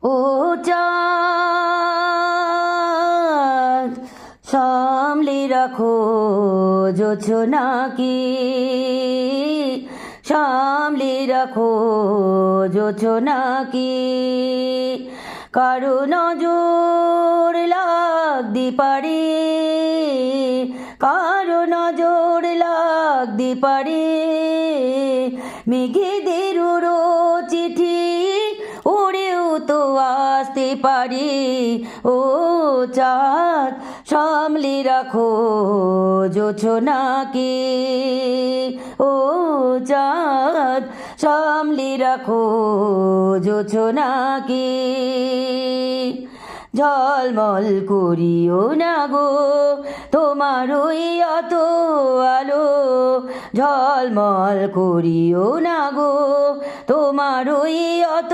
ও চাঁদ সামলে রাখো জোছনাকে, সামলে রাখো জোছনাকে। কারো নজর লাগতে পারে, কারো নজর লাগতে পারে। মেঘেদের চিঠি উড়েও তো আসতে পারে। ও চাঁদ সামলে রাখো জোছনাকে, ও চাঁদ সামলে রাখো জোছনাকে। ঝলমল করিও না গো তোমার ওই অত আলো, ঝলমল করিও না গো তোমার ওই অত